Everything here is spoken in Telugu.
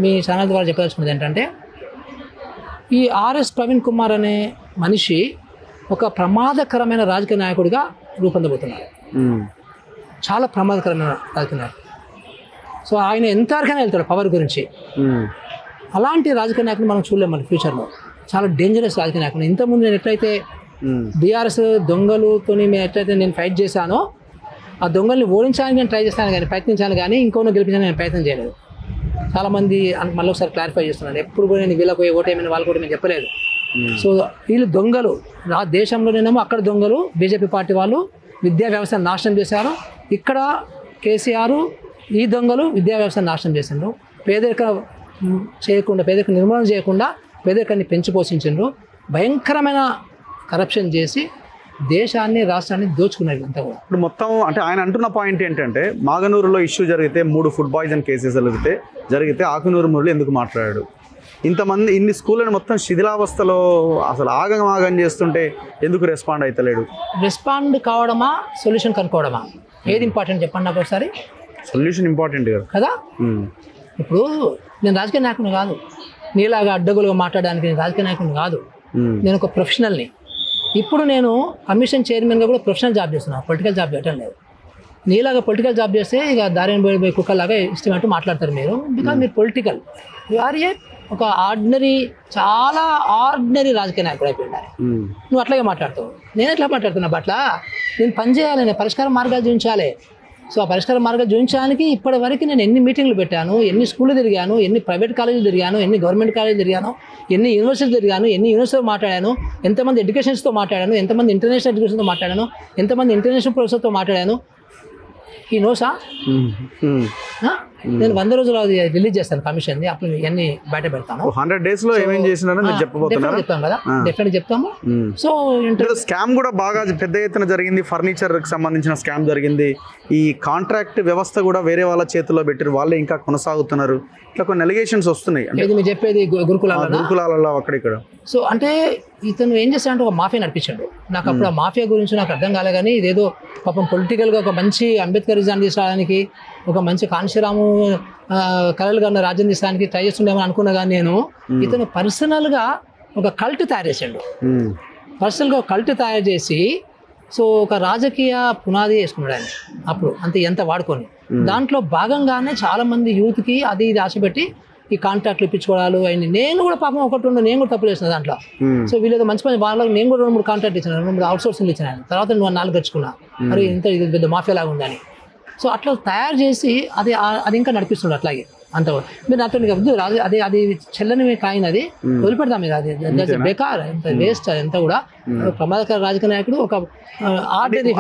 మీ ఛానల్ ద్వారా చెప్పదలుచుకున్నది ఏంటంటే ఈ ఆర్ఎస్ ప్రవీణ్ కుమార్ అనే మనిషి ఒక ప్రమాదకరమైన రాజకీయ నాయకుడిగా రూపొందబోతున్నారు. చాలా ప్రమాదకరమైన రాజకీయ నాయకుడు. సో ఆయన ఎంతవరకైనా వెళ్తాడు పవర్ గురించి. అలాంటి రాజకీయ నాయకుడు మనం చూడలేము మన ఫ్యూచర్లో. చాలా డేంజరస్ రాజకీయ నాయకుడు. ఇంతకుముందు నేను ఎట్లయితే బీఆర్ఎస్ దొంగలతో నేను ఎట్లయితే నేను ఫైట్ చేశానో ఆ దొంగల్ని ఓడించడానికి నేను ట్రై చేస్తాను కానీ ప్రయత్నించాను కానీ ఇంకోనో గెలిపించాలని నేను ప్రయత్నం చేయలేదు. చాలామంది మళ్ళీ ఒకసారి క్లారిఫై చేస్తున్నాను. ఎప్పుడు కూడా నేను వీళ్ళకి ఓటేమని వాళ్ళు కూడా నేను చెప్పలేదు. సో వీళ్ళు దొంగలు. ఆ దేశంలోనేమో అక్కడ దొంగలు బీజేపీ పార్టీ వాళ్ళు విద్యా వ్యవస్థను నాశనం చేశారు. ఇక్కడ కేసీఆర్ ఈ దొంగలు విద్యా వ్యవస్థను నాశనం చేసిండ్రు. పేదరికం చేయకుండా, పేదరికం నిర్మూలన చేయకుండా పేదరికాన్ని పెంచి పోషించిండ్రు. భయంకరమైన కరప్షన్ చేసి దేశాన్ని రాష్ట్రాన్ని దోచుకున్నారు అంతా కూడా. ఇప్పుడు మొత్తం అంటే ఆయన అంటున్న పాయింట్ ఏంటంటే మాగనూరులో ఇష్యూ జరిగితే 3 ఫుడ్ పాయిజన్ కేసెస్ జరిగితే ఆకునూరు మురళి ఎందుకు మాట్లాడాడు? ఇంతమంది ఇన్ని స్కూళ్ళని మొత్తం శిథిలావస్థలో అసలు ఆగం చేస్తుంటే ఎందుకు రెస్పాండ్ అవుతలేడు? రెస్పాండ్ కావడమా సొల్యూషన్ కనుక్కోవడమా ఏది ఇంపార్టెంట్ చెప్పండి నాకు ఒకసారి. సొల్యూషన్ ఇంపార్టెంట్ కదా. ఇప్పుడు నేను రాజకీయ నాయకుని కాదు, నీలాగా అడ్డగోలుగా మాట్లాడడానికి నేను రాజకీయ నాయకుని కాదు. నేను ఒక ప్రొఫెషనల్ని. ఇప్పుడు నేను కమిషన్ చైర్మన్గా కూడా ప్రొఫెషనల్ జాబ్ చేస్తున్నాను, పొలిటికల్ జాబ్ చేయటం లేదు. నీలాగా పొలిటికల్ జాబ్ చేస్తే ఇక దారిని పోయి కుక్కలాగా ఇష్టమంటూ మాట్లాడతారు మీరు. బికాజ్ మీరు పొలిటికల్ ఆర్ ఏ ఒక ఆర్డినరీ, చాలా ఆర్డినరీ రాజకీయ నాయకుడు అయిపోయింది. నువ్వు అట్లాగే మాట్లాడుతావు. నేను ఎట్లా మాట్లాడుతున్నా బట్ల నేను పని చేయాలి, నేను పరిష్కార మార్గాలు చూపించాలి. సో ఆ పరిష్కార మార్గాలు చూపించడానికి ఇప్పటి వరకు నేను ఎన్ని మీటింగ్లు పెట్టాను, ఎన్ని స్కూళ్ళు తిరిగాను, ఎన్ని ప్రైవేట్ కాలేజీలు తిరిగాను, ఎన్ని గవర్నమెంట్ కాలేజీలు తిరిగాను, ఎన్ని యూనివర్సిటీలు తిరిగాను, ఎన్ని యూనివర్సిటీతో మాట్లాడాను, ఎంతమంది ఎడ్యుకేషన్స్తో మాట్లాడాను, ఎంతమంది ఇంటర్నేషనల్ ఎడ్యుకేషన్తో మాట్లాడాను, ఎంతమంది ఇంటర్నేషనల్ ప్రొఫెసర్తో మాట్లాడాను. ఈ నోసా నేను 100 రోజులు రిలీజ్ చేస్తాను కమిషన్. అప్పుడు ఇవన్నీ బయట పెడతాను. 100 days లో ఏమేం చేసినారో చెప్పబోతున్నారు. చెప్తాం కదా, డెఫినెట్ చెప్తాము. సో స్కామ్ కూడా బాగా పెద్ద ఎత్తున జరిగింది. ఫర్నిచర్ కి సంబంధించిన స్కామ్ జరిగింది. ఈ కాంట్రాక్ట్ వ్యవస్థ కూడా వేరే వాళ్ళ చేతుల్లో పెట్టారు, వాళ్ళే ఇంకా కొనసాగుతున్నారు. ఇట్లా కొన్ని ఎలిగేషన్స్ వస్తున్నాయి. మీరు చెప్పేది గురుకులాలలో అక్కడిక్కడ. సో అంటే ఇతను ఏం చేస్తాడంటే ఒక మాఫియా నడిపించాడు. నాకు అప్పుడు ఆ మాఫియా గురించి నాకు అర్థం కాలే కానీ ఇదేదో పాపం పొలిటికల్గా ఒక మంచి అంబేద్కరిజాన్ని తీసుకురావడానికి, ఒక మంచి కాంశీరాము కళలుగా ఉన్న రాజ్యం తీసడానికి ట్రై చేస్తుండేమని అనుకున్నా. కానీ నేను ఇతను పర్సనల్గా ఒక కల్ట్ తయారు చేసాడు. పర్సనల్గా ఒక కల్ట్ తయారు చేసి సో ఒక రాజకీయ పునాది వేసుకున్నాడు ఆయన అప్పుడు. అంతే ఎంత వాడుకొని దాంట్లో భాగంగానే చాలామంది యూత్కి అది ఇది ఆశపెట్టి ఈ కాంట్రాక్ట్లు ఇప్పించుకోవడాలు అయింది. నేను కూడా పాపం ఒకటి నేను కూడా తప్పులు చేసిన దాంట్లో. సో వీళ్ళేదో మంచి మంచి వాళ్ళకి నేను కూడా 2-3 కాంట్రాక్ట్ ఇచ్చిన, 2-3 అవుట్ సోర్సింగ్ ఇచ్చిన. తర్వాత నువ్వు 4 గడుచుకున్నా, మరి ఇంత ఇది పెద్ద మాఫియా లాగా ఉందని. సో అట్లా తయారు చేసి అది ఇంకా నడిపిస్తున్నాడు అట్లాగే అంత. మీరు నాతో వద్దు, అది చెల్లని కాయిన్, అది వదిలిపెడతాం మీద. అది బేకార్, ఎంత వేస్ట్, ఎంత కూడా ప్రమాదకర రాజకీయ నాయకుడు. ఒక ఆర్డినరీ